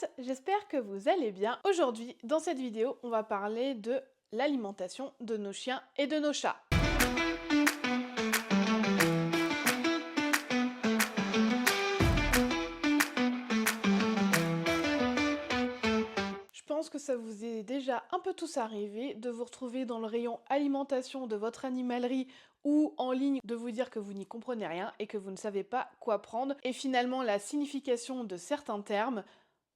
potes, j'espère que vous allez bien. Aujourd'hui, dans cette vidéo, on va parler de l'alimentation de nos chiens et de nos chats. Je pense que ça vous est déjà un peu tous arrivé de vous retrouver dans le rayon alimentation de votre animalerie ou en ligne de vous dire que vous n'y comprenez rien et que vous ne savez pas quoi prendre et finalement la signification de certains termes.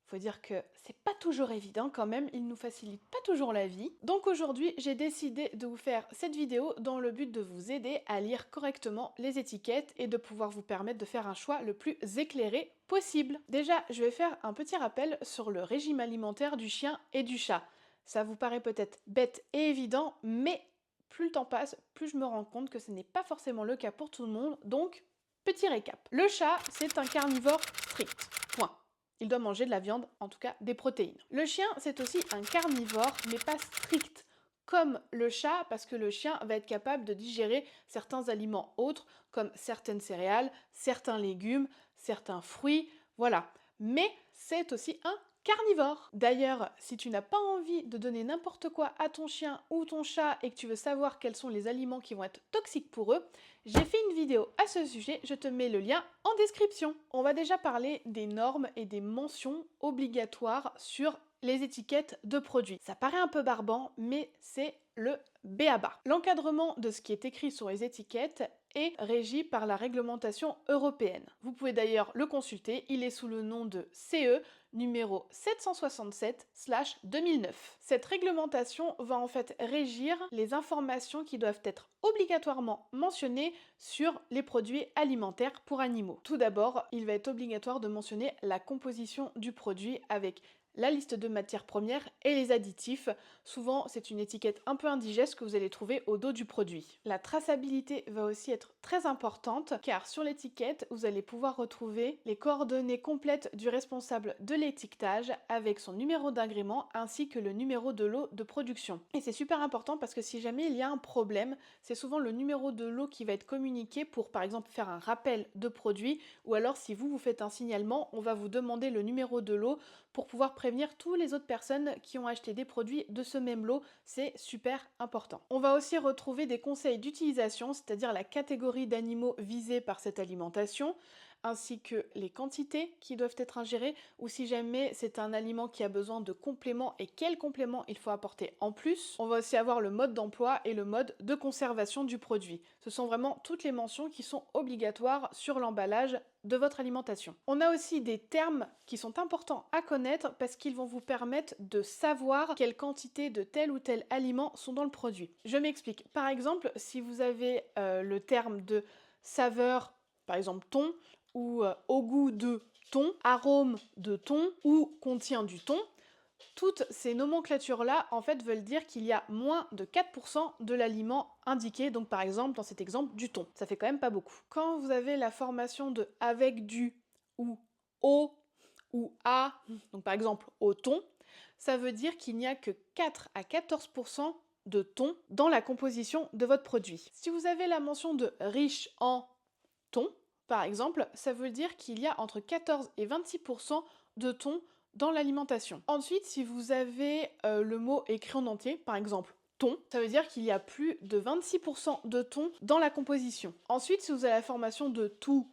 Faut dire que c'est pas toujours évident quand même, ils nous facilitent pas toujours la vie. Donc aujourd'hui, j'ai décidé de vous faire cette vidéo dans le but de vous aider à lire correctement les étiquettes et de pouvoir vous permettre de faire un choix le plus éclairé possible. Déjà, je vais faire un petit rappel sur le régime alimentaire du chien et du chat. Ça vous paraît peut-être bête et évident, mais plus le temps passe, plus je me rends compte que ce n'est pas forcément le cas pour tout le monde, donc petit récap. Le chat, c'est un carnivore strict. Point. Il doit manger de la viande, en tout cas des protéines. Le chien, c'est aussi un carnivore, mais pas strict comme le chat, parce que le chien va être capable de digérer certains aliments autres, comme certaines céréales, certains légumes, certains fruits, voilà. Mais c'est aussi un carnivore. D'ailleurs, si tu n'as pas envie de donner n'importe quoi à ton chien ou ton chat et que tu veux savoir quels sont les aliments qui vont être toxiques pour eux, j'ai fait une vidéo à ce sujet, je te mets le lien en description. On va déjà parler des normes et des mentions obligatoires sur les étiquettes de produits. Ça paraît un peu barbant, mais c'est le b.a.-ba. L'encadrement de ce qui est écrit sur les étiquettes est régi par la réglementation européenne. Vous pouvez d'ailleurs le consulter, il est sous le nom de CE numéro 767/2009. Cette réglementation va en fait régir les informations qui doivent être obligatoirement mentionnées sur les produits alimentaires pour animaux. Tout d'abord, il va être obligatoire de mentionner la composition du produit avec la liste de matières premières et les additifs. Souvent, c'est une étiquette un peu indigeste que vous allez trouver au dos du produit. La traçabilité va aussi être très importante car sur l'étiquette, vous allez pouvoir retrouver les coordonnées complètes du responsable de l'étiquetage avec son numéro d'agrément ainsi que le numéro de lot de production. Et c'est super important parce que si jamais il y a un problème, c'est souvent le numéro de lot qui va être communiqué pour par exemple faire un rappel de produit ou alors si vous faites un signalement, on va vous demander le numéro de lot pour pouvoir prévenir toutes les autres personnes qui ont acheté des produits de ce même lot, c'est super important. On va aussi retrouver des conseils d'utilisation, c'est-à-dire la catégorie d'animaux visés par cette alimentation, ainsi que les quantités qui doivent être ingérées, ou si jamais c'est un aliment qui a besoin de compléments et quels compléments il faut apporter en plus. On va aussi avoir le mode d'emploi et le mode de conservation du produit. Ce sont vraiment toutes les mentions qui sont obligatoires sur l'emballage de votre alimentation. On a aussi des termes qui sont importants à connaître parce qu'ils vont vous permettre de savoir quelle quantité de tel ou tel aliment sont dans le produit. Je m'explique. Par exemple, si vous avez le terme de saveur, par exemple thon, ou au goût de thon, arôme de thon ou contient du thon, toutes ces nomenclatures-là, en fait, veulent dire qu'il y a moins de 4% de l'aliment indiqué, donc par exemple, dans cet exemple, du thon. Ça fait quand même pas beaucoup. Quand vous avez la formation de avec du ou au ou à, donc par exemple au thon, ça veut dire qu'il n'y a que 4 à 14% de thon dans la composition de votre produit. Si vous avez la mention de riche en thon, par exemple, ça veut dire qu'il y a entre 14 et 26% de thon dans l'alimentation. Ensuite, si vous avez le mot écrit en entier, par exemple thon, ça veut dire qu'il y a plus de 26% de thon dans la composition. Ensuite, si vous avez la formation de tout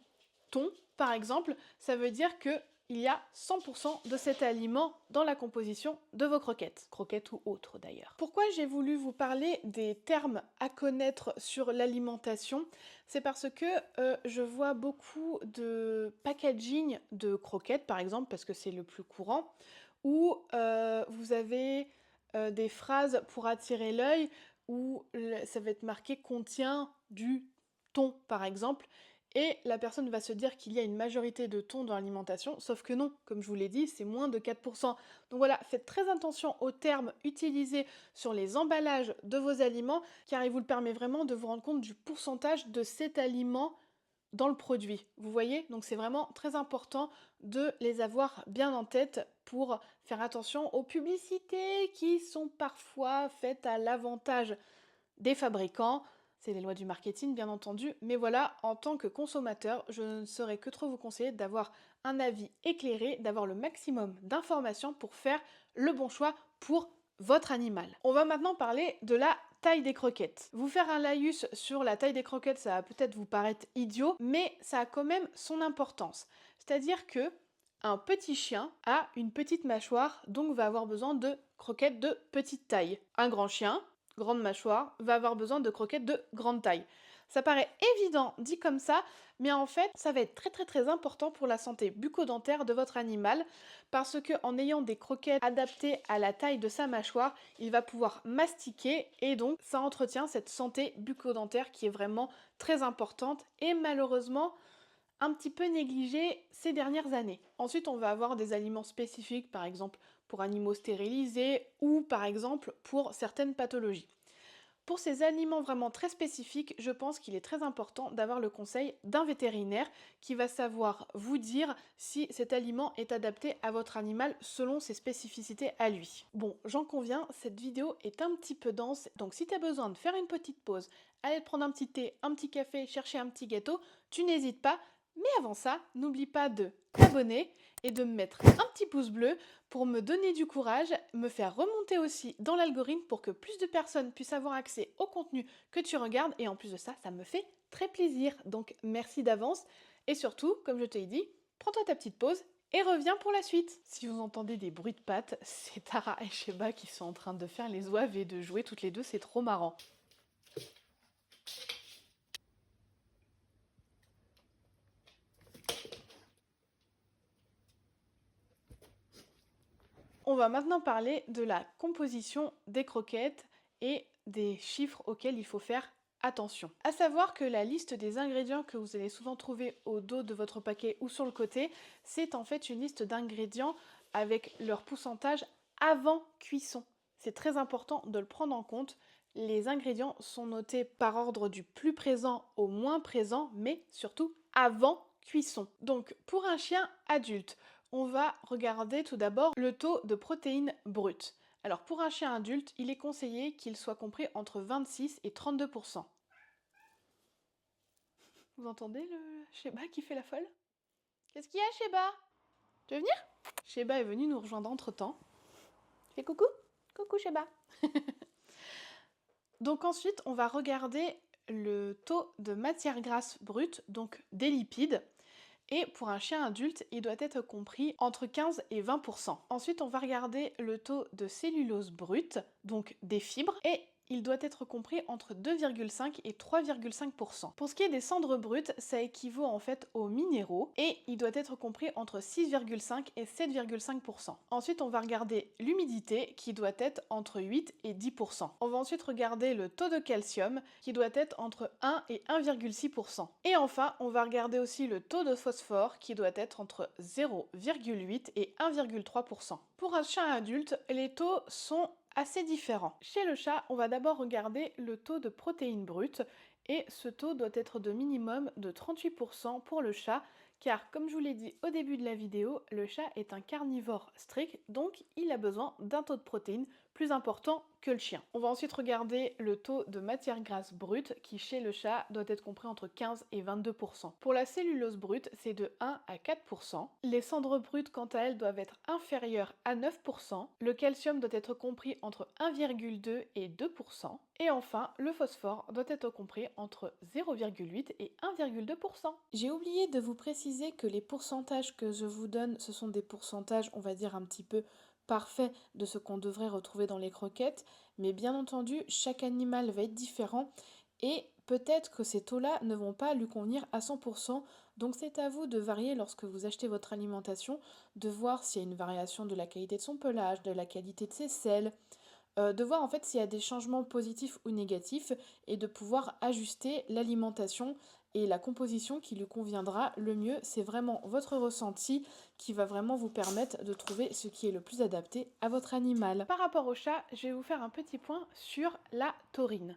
thon, par exemple, ça veut dire que il y a 100% de cet aliment dans la composition de vos croquettes. Croquettes ou autres d'ailleurs. Pourquoi j'ai voulu vous parler des termes à connaître sur l'alimentation? C'est parce que je vois beaucoup de packaging de croquettes par exemple, parce que c'est le plus courant, où vous avez des phrases pour attirer l'œil, où ça va être marqué contient du thon par exemple, et la personne va se dire qu'il y a une majorité de thon dans l'alimentation, sauf que non, comme je vous l'ai dit, c'est moins de 4%. Donc voilà, faites très attention aux termes utilisés sur les emballages de vos aliments, car il vous permet vraiment de vous rendre compte du pourcentage de cet aliment dans le produit. Vous voyez? Donc c'est vraiment très important de les avoir bien en tête pour faire attention aux publicités qui sont parfois faites à l'avantage des fabricants. C'est les lois du marketing, bien entendu, mais voilà, en tant que consommateur, je ne saurais que trop vous conseiller d'avoir un avis éclairé, d'avoir le maximum d'informations pour faire le bon choix pour votre animal. On va maintenant parler de la taille des croquettes. Vous faire un laïus sur la taille des croquettes, ça va peut-être vous paraître idiot, mais ça a quand même son importance. C'est-à-dire que un petit chien a une petite mâchoire, donc va avoir besoin de croquettes de petite taille. Un grand chien, grande mâchoire, va avoir besoin de croquettes de grande taille. Ça paraît évident dit comme ça, mais en fait, ça va être très important pour la santé bucco-dentaire de votre animal parce que en ayant des croquettes adaptées à la taille de sa mâchoire, il va pouvoir mastiquer et donc ça entretient cette santé bucco-dentaire qui est vraiment très importante et malheureusement un petit peu négligée ces dernières années. Ensuite, on va avoir des aliments spécifiques, par exemple pour animaux stérilisés ou par exemple pour certaines pathologies. Pour ces aliments vraiment très spécifiques, je pense qu'il est très important d'avoir le conseil d'un vétérinaire qui va savoir vous dire si cet aliment est adapté à votre animal selon ses spécificités à lui. Bon, j'en conviens, cette vidéo est un petit peu dense, donc si tu as besoin de faire une petite pause, aller te prendre un petit thé, un petit café, chercher un petit gâteau, tu n'hésites pas. Mais avant ça, n'oublie pas de t'abonner et de me mettre un petit pouce bleu pour me donner du courage, me faire remonter aussi dans l'algorithme pour que plus de personnes puissent avoir accès au contenu que tu regardes et en plus de ça, ça me fait très plaisir. Donc merci d'avance et surtout, comme je te l'ai dit, prends-toi ta petite pause et reviens pour la suite. Si vous entendez des bruits de pattes, c'est Tara et Sheba qui sont en train de faire les oeufs et de jouer toutes les deux, c'est trop marrant. On va maintenant parler de la composition des croquettes et des chiffres auxquels il faut faire attention. À savoir que la liste des ingrédients que vous allez souvent trouver au dos de votre paquet ou sur le côté, c'est en fait une liste d'ingrédients avec leur pourcentage avant cuisson. C'est très important de le prendre en compte. Les ingrédients sont notés par ordre du plus présent au moins présent, mais surtout avant cuisson. Donc pour un chien adulte, on va regarder tout d'abord le taux de protéines brutes. Alors pour un chien adulte, il est conseillé qu'il soit compris entre 26 et 32%. Vous entendez le Sheba qui fait la folle? Qu'est-ce qu'il y a, Sheba? Tu veux venir? Sheba est venu nous rejoindre entre-temps. Fais coucou? Coucou, Sheba. Donc ensuite, on va regarder le taux de matière grasse brute, donc des lipides. Et pour un chien adulte, il doit être compris entre 15 et 20%. Ensuite, on va regarder le taux de cellulose brute, donc des fibres, et il doit être compris entre 2,5 et 3,5%. Pour ce qui est des cendres brutes, ça équivaut en fait aux minéraux et il doit être compris entre 6,5 et 7,5%. Ensuite, on va regarder l'humidité qui doit être entre 8 et 10%. On va ensuite regarder le taux de calcium qui doit être entre 1 et 1,6%. Et enfin, on va regarder aussi le taux de phosphore qui doit être entre 0,8 et 1,3%. Pour un chien adulte, les taux sont assez différents. Chez le chat, on va d'abord regarder le taux de protéines brutes et ce taux doit être de minimum de 38% pour le chat car comme je vous l'ai dit au début de la vidéo, le chat est un carnivore strict donc il a besoin d'un taux de protéines plus important que le chien. On va ensuite regarder le taux de matière grasse brute qui chez le chat doit être compris entre 15 et 22%. Pour la cellulose brute, c'est de 1 à 4%. Les cendres brutes quant à elles doivent être inférieures à 9%. Le calcium doit être compris entre 1,2 et 2%. Et enfin, le phosphore doit être compris entre 0,8 et 1,2%. J'ai oublié de vous préciser que les pourcentages que je vous donne, ce sont des pourcentages, on va dire un petit peu parfait de ce qu'on devrait retrouver dans les croquettes, mais bien entendu, chaque animal va être différent et peut-être que ces taux-là ne vont pas lui convenir à 100%, donc c'est à vous de varier lorsque vous achetez votre alimentation, de voir s'il y a une variation de la qualité de son pelage, de la qualité de ses selles, de voir en fait s'il y a des changements positifs ou négatifs et de pouvoir ajuster l'alimentation et la composition qui lui conviendra le mieux. C'est vraiment votre ressenti qui va vraiment vous permettre de trouver ce qui est le plus adapté à votre animal. Par rapport au chat, je vais vous faire un petit point sur la taurine.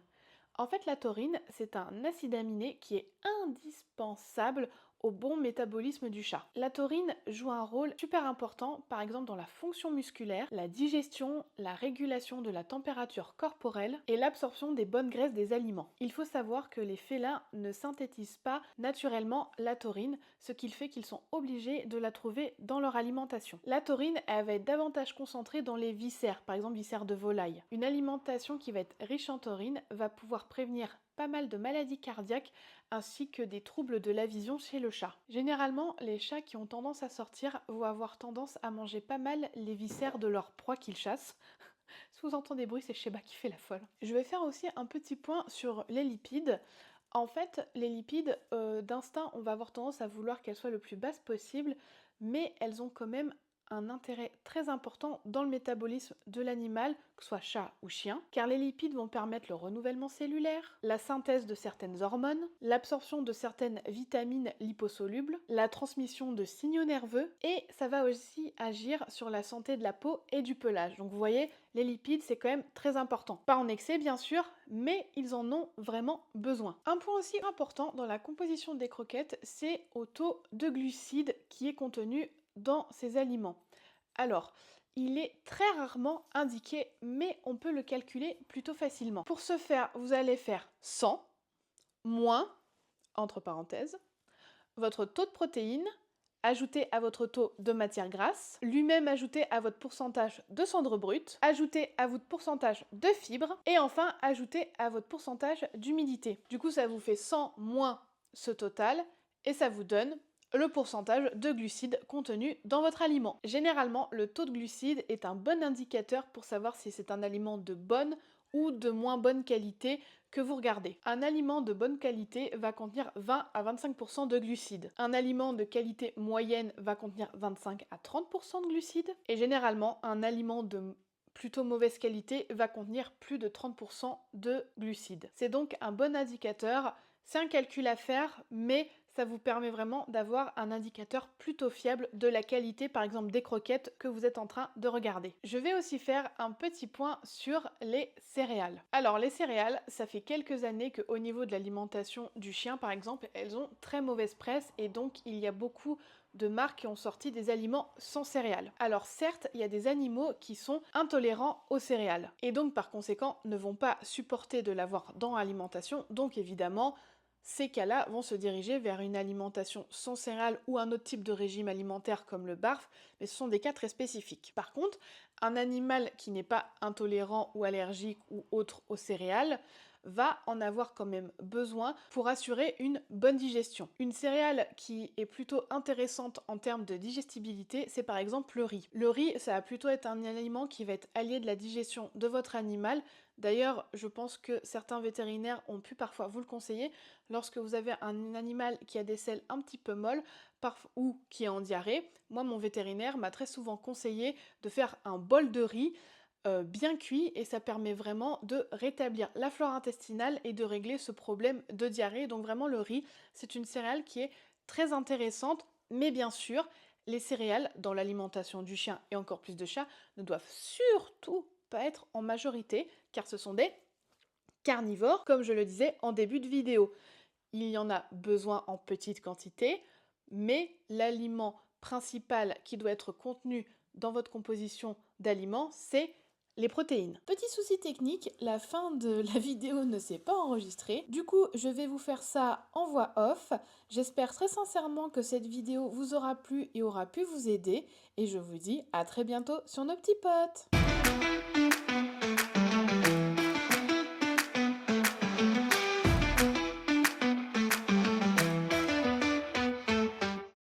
En fait, la taurine, c'est un acide aminé qui est indispensable au bon métabolisme du chat. La taurine joue un rôle super important, par exemple dans la fonction musculaire, la digestion, la régulation de la température corporelle et l'absorption des bonnes graisses des aliments. Il faut savoir que les félins ne synthétisent pas naturellement la taurine, ce qui fait qu'ils sont obligés de la trouver dans leur alimentation. La taurine, elle va être davantage concentrée dans les viscères, par exemple viscères de volaille. Une alimentation qui va être riche en taurine va pouvoir prévenir pas mal de maladies cardiaques ainsi que des troubles de la vision chez le chat. Généralement, les chats qui ont tendance à sortir vont avoir tendance à manger pas mal les viscères de leur proie qu'ils chassent. Si vous entendez des bruits, c'est Sheba qui fait la folle. Je vais faire aussi un petit point sur les lipides. En fait, les lipides, d'instinct, on va avoir tendance à vouloir qu'elles soient le plus basses possible, mais elles ont quand même un intérêt très important dans le métabolisme de l'animal, que ce soit chat ou chien, car les lipides vont permettre le renouvellement cellulaire, la synthèse de certaines hormones, l'absorption de certaines vitamines liposolubles, la transmission de signaux nerveux, et ça va aussi agir sur la santé de la peau et du pelage. Donc vous voyez, les lipides, c'est quand même très important. Pas en excès, bien sûr, mais ils en ont vraiment besoin. Un point aussi important dans la composition des croquettes, c'est au taux de glucides qui est contenu dans ces aliments. Alors, il est très rarement indiqué, mais on peut le calculer plutôt facilement. Pour ce faire, vous allez faire 100 moins, entre parenthèses, votre taux de protéines, ajouté à votre taux de matière grasse, lui-même ajouté à votre pourcentage de cendres brutes, ajouté à votre pourcentage de fibres, et enfin ajouté à votre pourcentage d'humidité. Du coup, ça vous fait 100 moins ce total, et ça vous donne le pourcentage de glucides contenu dans votre aliment. Généralement, le taux de glucides est un bon indicateur pour savoir si c'est un aliment de bonne ou de moins bonne qualité que vous regardez. Un aliment de bonne qualité va contenir 20 à 25% de glucides. Un aliment de qualité moyenne va contenir 25 à 30% de glucides. Et généralement, un aliment de plutôt mauvaise qualité va contenir plus de 30% de glucides. C'est donc un bon indicateur. C'est un calcul à faire, mais ça vous permet vraiment d'avoir un indicateur plutôt fiable de la qualité, par exemple, des croquettes que vous êtes en train de regarder. Je vais aussi faire un petit point sur les céréales. Alors, les céréales, ça fait quelques années qu'au niveau de l'alimentation du chien, par exemple, elles ont très mauvaise presse et donc il y a beaucoup de marques qui ont sorti des aliments sans céréales. Alors certes, il y a des animaux qui sont intolérants aux céréales et donc par conséquent ne vont pas supporter de l'avoir dans l'alimentation, donc évidemment, ces cas-là vont se diriger vers une alimentation sans céréales ou un autre type de régime alimentaire comme le BARF, mais ce sont des cas très spécifiques. Par contre, un animal qui n'est pas intolérant ou allergique ou autre aux céréales va en avoir quand même besoin pour assurer une bonne digestion. Une céréale qui est plutôt intéressante en termes de digestibilité, c'est par exemple le riz. Le riz, ça va plutôt être un aliment qui va être allié de la digestion de votre animal. D'ailleurs, je pense que certains vétérinaires ont pu parfois vous le conseiller lorsque vous avez un animal qui a des selles un petit peu molles ou qui est en diarrhée. Moi, mon vétérinaire m'a très souvent conseillé de faire un bol de riz bien cuit et ça permet vraiment de rétablir la flore intestinale et de régler ce problème de diarrhée. Donc vraiment le riz, c'est une céréale qui est très intéressante, mais bien sûr, les céréales dans l'alimentation du chien et encore plus de chats ne doivent surtout pas être en majorité car ce sont des carnivores, comme je le disais en début de vidéo. Il y en a besoin en petite quantité, mais l'aliment principal qui doit être contenu dans votre composition d'aliments, c'est les protéines. Petit souci technique, la fin de la vidéo ne s'est pas enregistrée. Du coup, je vais vous faire ça en voix off. J'espère très sincèrement que cette vidéo vous aura plu et aura pu vous aider. Et je vous dis à très bientôt sur nos petits potes.